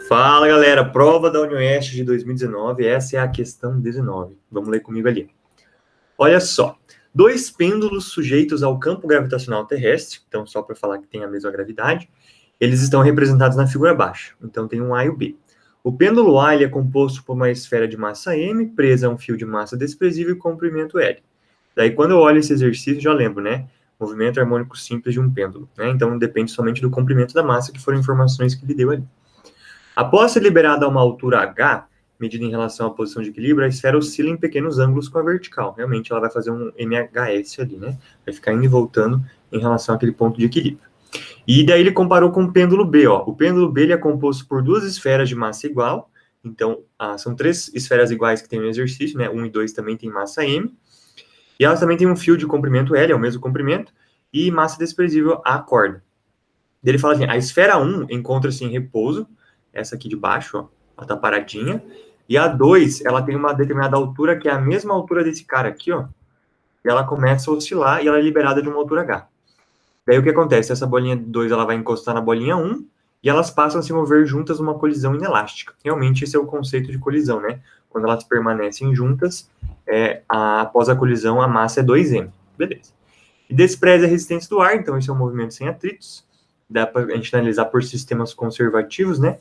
Fala, galera, prova da UniOeste de 2019, essa é a questão 19. Vamos ler comigo ali. Olha só, dois pêndulos sujeitos ao campo gravitacional terrestre, então só para falar que tem a mesma gravidade, eles estão representados na figura abaixo, então tem um A e o B. O pêndulo A ele é composto por uma esfera de massa M, presa a um fio de massa desprezível e comprimento L. Daí quando eu olho esse exercício, já lembro, né? Movimento harmônico simples de um pêndulo, né? Então depende somente do comprimento da massa, que foram informações que ele deu ali. Após ser liberada a uma altura h, medida em relação à posição de equilíbrio, a esfera oscila em pequenos ângulos com a vertical. Realmente ela vai fazer um MHS ali, né? Vai ficar indo e voltando em relação àquele ponto de equilíbrio. E daí ele comparou com o pêndulo B, ó. O pêndulo B ele é composto por duas esferas de massa igual. Então, são três esferas iguais que tem no exercício, né? 1 e 2 também tem massa M. E elas também têm um fio de comprimento L, é o mesmo comprimento, e massa desprezível a corda. Ele fala assim, a esfera 1 encontra-se em repouso, essa aqui de baixo, ó, ela tá paradinha, e a 2, ela tem uma determinada altura, que é a mesma altura desse cara aqui, ó, e ela começa a oscilar, e ela é liberada de uma altura H. Daí o que acontece? Essa bolinha 2, ela vai encostar na bolinha 1, e elas passam a se mover juntas numa colisão inelástica. Realmente esse é o conceito de colisão, né? Quando elas permanecem juntas, após a colisão, a massa é 2m. Beleza. E despreza a resistência do ar, então esse é um movimento sem atritos. Dá para a gente analisar por sistemas conservativos, né?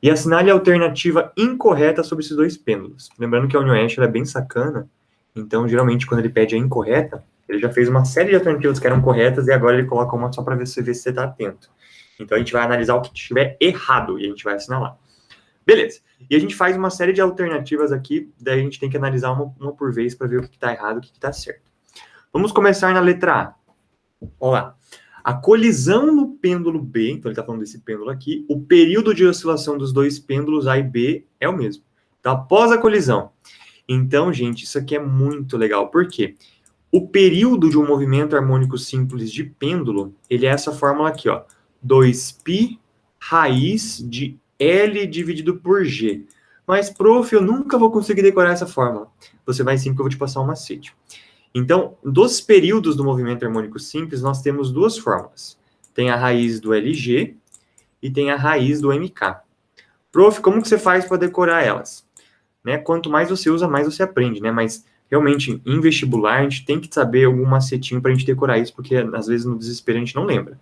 E assinale a alternativa incorreta sobre esses dois pêndulos. Lembrando que a UniOeste é bem sacana, então geralmente quando ele pede a incorreta, ele já fez uma série de alternativas que eram corretas e agora ele coloca uma só para ver se você está atento. Então a gente vai analisar o que estiver errado e a gente vai assinalar. Beleza. E a gente faz uma série de alternativas aqui, daí a gente tem que analisar uma por vez para ver o que está errado e o que está certo. Vamos começar na letra A. Olha lá. A colisão no pêndulo B, então ele está falando desse pêndulo aqui, o período de oscilação dos dois pêndulos A e B é o mesmo. Então, após a colisão. Então, gente, isso aqui é muito legal. Por quê? O período de um movimento harmônico simples de pêndulo, ele é essa fórmula aqui, ó. 2π raiz de L dividido por G. Mas, prof, eu nunca vou conseguir decorar essa fórmula. Você vai sim, porque eu vou te passar um macete. Então, dos períodos do movimento harmônico simples, nós temos duas fórmulas. Tem a raiz do LG e tem a raiz do MK. Prof, como que você faz para decorar elas? Né? Quanto mais você usa, mais você aprende, né? Mas, realmente, em vestibular, a gente tem que saber algum macetinho para a gente decorar isso, porque, às vezes, no desespero, a gente não lembra.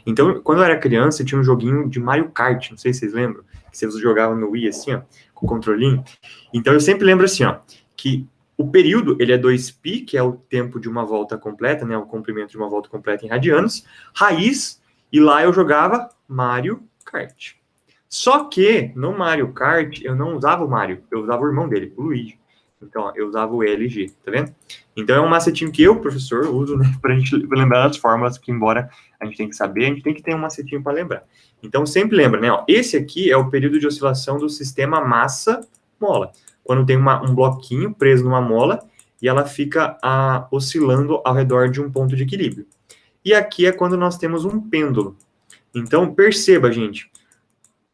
Então, quando eu era criança, eu tinha um joguinho de Mario Kart, não sei se vocês lembram, que você jogava no Wii, assim, ó, com o controlinho. Então, eu sempre lembro, assim, ó, que o período, ele é 2π, que é o tempo de uma volta completa, né, o comprimento de uma volta completa em radianos, raiz, e lá eu jogava Mario Kart. Só que, no Mario Kart, eu não usava o Mario, eu usava o irmão dele, o Luigi. Então, ó, eu usava o LG, tá vendo? Então, é um macetinho que eu, professor, uso, né, pra gente lembrar das fórmulas, que embora a gente tem que saber, a gente tem que ter um macetinho para lembrar. Então, sempre lembra, né, ó, esse aqui é o período de oscilação do sistema massa-mola. Quando tem um bloquinho preso numa mola e ela fica oscilando ao redor de um ponto de equilíbrio. E aqui é quando nós temos um pêndulo. Então, perceba, gente,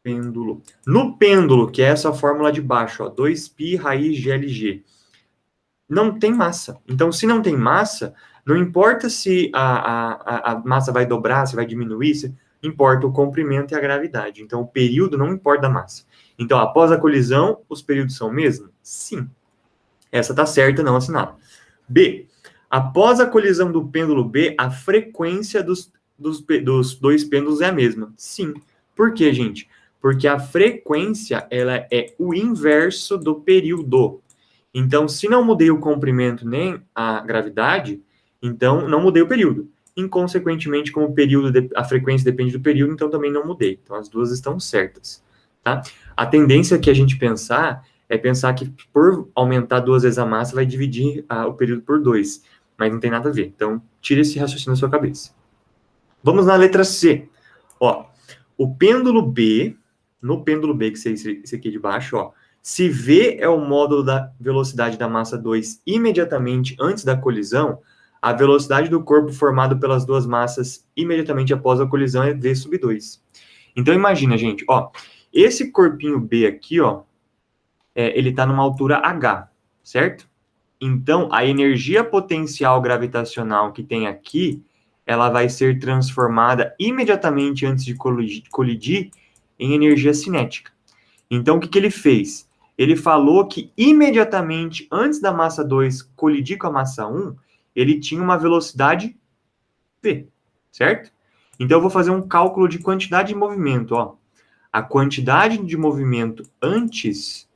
pêndulo. No pêndulo, que é essa fórmula de baixo, ó, 2π raiz de LG, não tem massa. Então, se não tem massa, não importa se a massa vai dobrar, se vai diminuir, importa o comprimento e a gravidade. Então, o período não importa a massa. Então, após a colisão, os períodos são o mesmo? Sim. Essa está certa, não assinada. B. Após a colisão do pêndulo B, a frequência dos dois pêndulos é a mesma? Sim. Por quê, gente? Porque a frequência ela é o inverso do período. Então, se não mudei o comprimento nem a gravidade, então não mudei o período. Inconsequentemente, como a frequência depende do período, então também não mudei. Então, as duas estão certas. Tá? A tendência que a gente é pensar que por aumentar duas vezes a massa, vai dividir o período por 2. Mas não tem nada a ver. Então, tira esse raciocínio da sua cabeça. Vamos na letra C. Ó, o pêndulo B, no pêndulo B, que é esse aqui de baixo, ó, se V é o módulo da velocidade da massa 2 imediatamente antes da colisão, a velocidade do corpo formado pelas duas massas imediatamente após a colisão é V sub 2. Então, imagina, gente, ó, esse corpinho B aqui, ó, ele está numa altura H, certo? Então, a energia potencial gravitacional que tem aqui, ela vai ser transformada imediatamente antes de colidir em energia cinética. Então, o que ele fez? Ele falou que imediatamente antes da massa 2 colidir com a massa 1, ele tinha uma velocidade v, certo? Então, eu vou fazer um cálculo de quantidade de movimento. Ó. A quantidade de movimento antes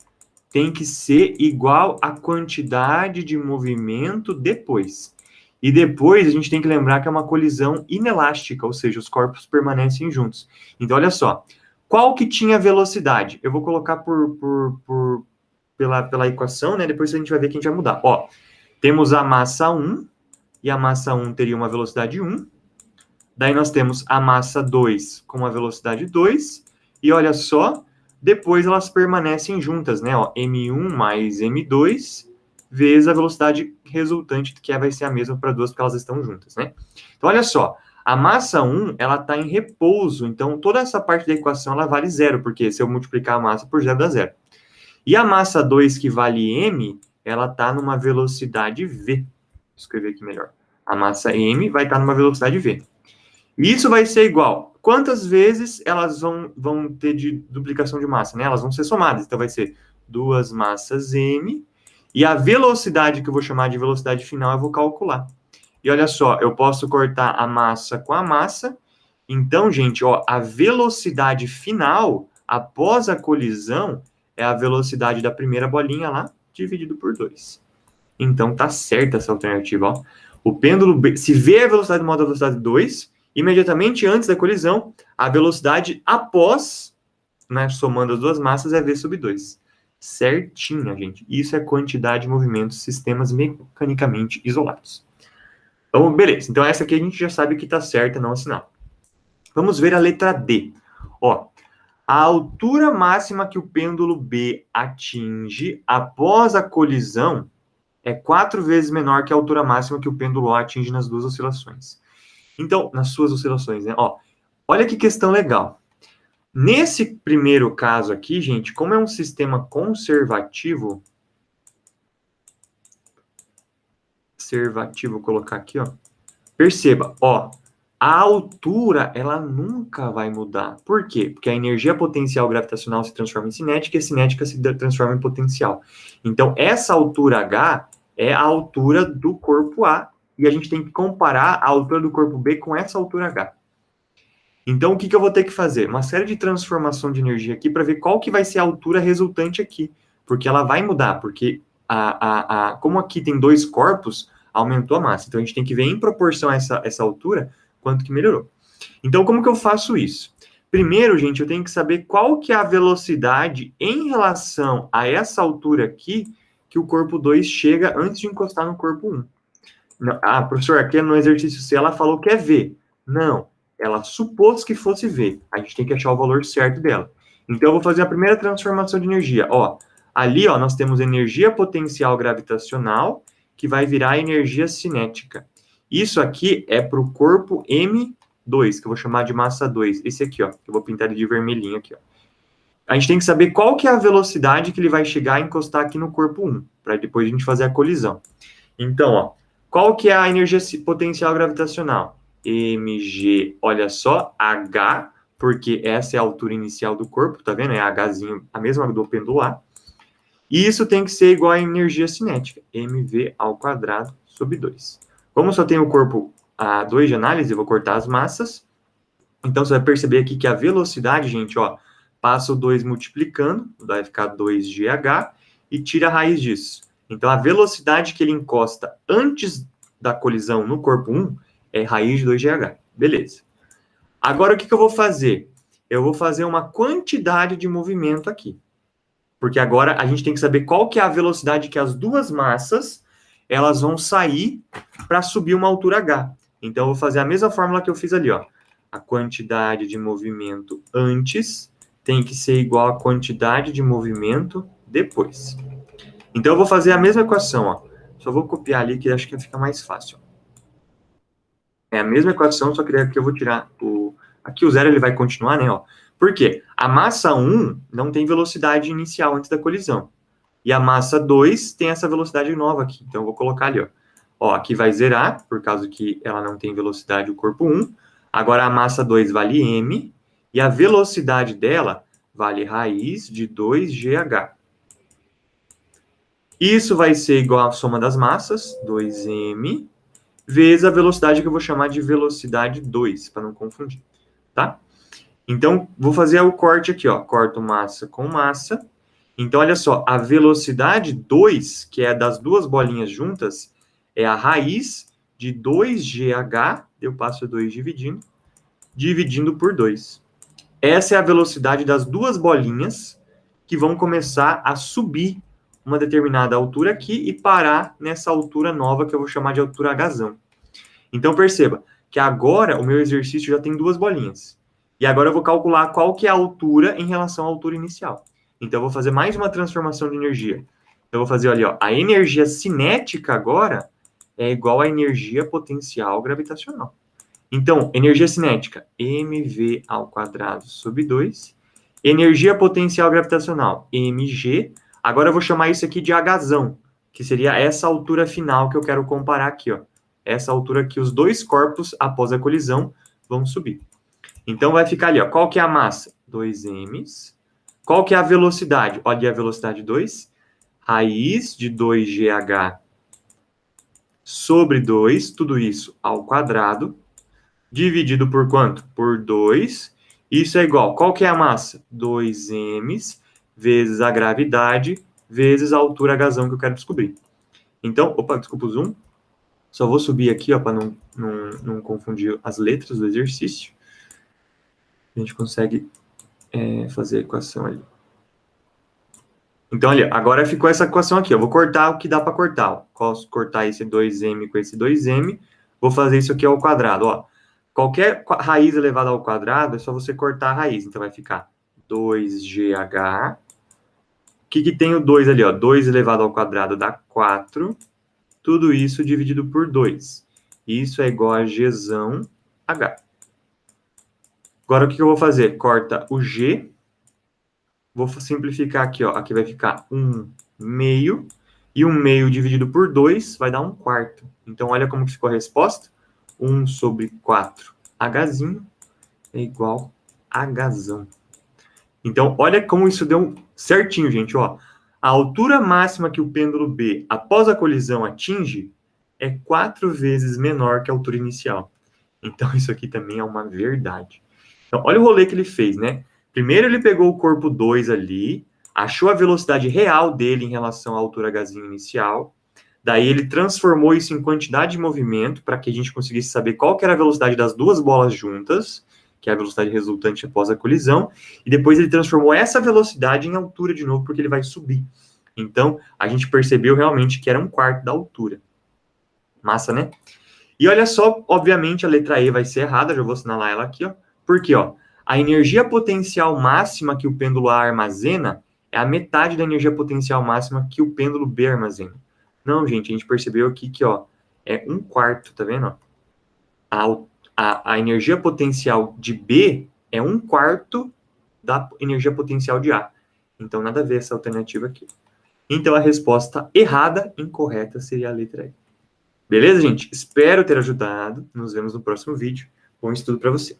tem que ser igual à quantidade de movimento depois. E depois a gente tem que lembrar que é uma colisão inelástica, ou seja, os corpos permanecem juntos. Então, olha só. Qual que tinha velocidade? Eu vou colocar pela equação, né? Depois a gente vai ver que a gente vai mudar. Ó, temos a massa 1, e a massa 1 teria uma velocidade 1. Daí nós temos a massa 2 com uma velocidade 2. E olha só, depois elas permanecem juntas, né? Ó, M1 mais M2 vezes a velocidade resultante, que vai ser a mesma para duas, porque elas estão juntas, né? Então, olha só, a massa 1, ela está em repouso, então toda essa parte da equação, ela vale zero, porque se eu multiplicar a massa por zero, dá zero. E a massa 2, que vale m, ela está numa velocidade v. Vou escrever aqui melhor. A massa m vai estar numa velocidade v. E isso vai ser igual. Quantas vezes elas vão ter de duplicação de massa, né? Elas vão ser somadas. Então, vai ser duas massas m. E a velocidade, que eu vou chamar de velocidade final, eu vou calcular. E olha só, eu posso cortar a massa com a massa. Então, gente, ó, a velocidade final, após a colisão, é a velocidade da primeira bolinha lá, dividido por 2. Então, tá certa essa alternativa, ó. O pêndulo, se v é a velocidade modo da velocidade 2, imediatamente antes da colisão, a velocidade após, né, somando as duas massas, é v sobre 2. Certinha, gente. Isso é quantidade de movimentos, sistemas mecanicamente isolados. Então, beleza. Então, essa aqui a gente já sabe que está certa, não assinal. Vamos ver a letra D. Ó, a altura máxima que o pêndulo B atinge após a colisão é 4 vezes menor que a altura máxima que o pêndulo A atinge nas duas oscilações. Então, nas suas oscilações, né? Ó, olha que questão legal. Nesse primeiro caso aqui, gente, como é um sistema conservativo, vou colocar aqui, ó. Perceba, ó, a altura, ela nunca vai mudar. Por quê? Porque a energia potencial gravitacional se transforma em cinética e a cinética se transforma em potencial. Então, essa altura H é a altura do corpo A e a gente tem que comparar a altura do corpo B com essa altura H. Então, o que eu vou ter que fazer? Uma série de transformação de energia aqui para ver qual que vai ser a altura resultante aqui. Porque ela vai mudar, porque como aqui tem dois corpos, aumentou a massa. Então, a gente tem que ver em proporção a essa altura, quanto que melhorou. Então, como que eu faço isso? Primeiro, gente, eu tenho que saber qual que é a velocidade em relação a essa altura aqui que o corpo 2 chega antes de encostar no corpo 1. Ah, professor, aqui no exercício C ela falou que é V. Não, ela supôs que fosse V. A gente tem que achar o valor certo dela. Então, eu vou fazer a primeira transformação de energia. Ó, ali, ó, nós temos energia potencial gravitacional, que vai virar energia cinética. Isso aqui é para o corpo M2, que eu vou chamar de massa 2. Esse aqui, ó, que eu vou pintar ele de vermelhinho aqui, ó. A gente tem que saber qual que é a velocidade que ele vai chegar e encostar aqui no corpo 1, para depois a gente fazer a colisão. Então, ó, qual que é a energia potencial gravitacional? mg, olha só, h, porque essa é a altura inicial do corpo, tá vendo? É hzinho, a mesma do pêndulo A. E isso tem que ser igual à energia cinética, mv ao quadrado sobre 2. Como só tem o corpo A2 de análise, eu vou cortar as massas. Então, você vai perceber aqui que a velocidade, gente, ó, passa o 2 multiplicando, vai ficar 2gh, e tira a raiz disso. Então, a velocidade que ele encosta antes da colisão no corpo 1 é raiz de 2gh. Beleza. Agora, o que eu vou fazer? Eu vou fazer uma quantidade de movimento aqui. Porque agora a gente tem que saber qual que é a velocidade que as duas massas elas vão sair para subir uma altura h. Então, eu vou fazer a mesma fórmula que eu fiz ali, ó. A quantidade de movimento antes tem que ser igual à quantidade de movimento depois. Então, eu vou fazer a mesma equação, ó. Só vou copiar ali, que acho que fica mais fácil. É a mesma equação, só que aqui eu vou tirar o... Aqui o zero ele vai continuar, né, ó. Por quê? A massa 1 não tem velocidade inicial antes da colisão. E a massa 2 tem essa velocidade nova aqui. Então, eu vou colocar ali, ó. Ó, aqui vai zerar, por causa que ela não tem velocidade o corpo 1. Agora, a massa 2 vale m. E a velocidade dela vale raiz de 2GH. Isso vai ser igual à soma das massas, 2m, vezes a velocidade que eu vou chamar de velocidade 2, para não confundir, tá? Então, vou fazer o corte aqui, ó. Corto massa com massa. Então, olha só, a velocidade 2, que é das duas bolinhas juntas, é a raiz de 2GH, eu passo 2 dividindo por 2. Essa é a velocidade das duas bolinhas que vão começar a subir uma determinada altura aqui e parar nessa altura nova que eu vou chamar de altura Hzão. Então, perceba que agora o meu exercício já tem duas bolinhas. E agora eu vou calcular qual que é a altura em relação à altura inicial. Então, eu vou fazer mais uma transformação de energia. Então, eu vou fazer ali, ó, a energia cinética agora é igual à energia potencial gravitacional. Então, energia cinética, mv ao quadrado sobre 2. Energia potencial gravitacional, mg. Agora eu vou chamar isso aqui de Hzão, que seria essa altura final que eu quero comparar aqui, ó. Essa altura que os dois corpos, após a colisão, vão subir. Então, vai ficar ali, ó. Qual que é a massa? 2m. Qual que é a velocidade? Olha a velocidade 2. Raiz de 2GH sobre 2, tudo isso ao quadrado, dividido por quanto? Por 2. Isso é igual. Qual que é a massa? 2m vezes a gravidade vezes a altura Hzão que eu quero descobrir. Então, opa, desculpa o zoom. Só vou subir aqui, ó, para não confundir as letras do exercício. A gente consegue fazer a equação ali. Então, olha, agora ficou essa equação aqui. Eu vou cortar o que dá para cortar. Posso cortar esse 2m com esse 2m. Vou fazer isso aqui ao quadrado, ó. Qualquer raiz elevada ao quadrado, é só você cortar a raiz. Então, vai ficar 2GH. O que tem o 2 ali, ó? 2 elevado ao quadrado dá 4. Tudo isso dividido por 2. Isso é igual a Gzão H. Agora, o que eu vou fazer? Corta o G. Vou simplificar aqui, ó. Aqui vai ficar 1/2. E 1/2 dividido por 2 vai dar 1/4. Então, olha como que ficou a resposta. 1 sobre 4 Hzinho é igual a Hzão. Então, olha como isso deu certinho, gente, ó. A altura máxima que o pêndulo B, após a colisão, atinge é 4 vezes menor que a altura inicial. Então, isso aqui também é uma verdade. Então, olha o rolê que ele fez, né? Primeiro, ele pegou o corpo 2 ali, achou a velocidade real dele em relação à altura Hzinho inicial. Daí, ele transformou isso em quantidade de movimento para que a gente conseguisse saber qual que era a velocidade das duas bolas juntas, que é a velocidade resultante após a colisão, e depois ele transformou essa velocidade em altura de novo, porque ele vai subir. Então, a gente percebeu realmente que era 1/4 da altura. Massa, né? E olha só, obviamente, a letra E vai ser errada, já vou assinalar ela aqui, ó. Porque, ó, a energia potencial máxima que o pêndulo A armazena é a metade da energia potencial máxima que o pêndulo B armazena. Não, gente, a gente percebeu aqui que, ó, é 1/4, tá vendo? A energia potencial de B é 1/4 da energia potencial de A. Então, nada a ver essa alternativa aqui. Então, a resposta errada, incorreta, seria a letra E. Beleza, gente? Espero ter ajudado. Nos vemos no próximo vídeo. Bom estudo para você.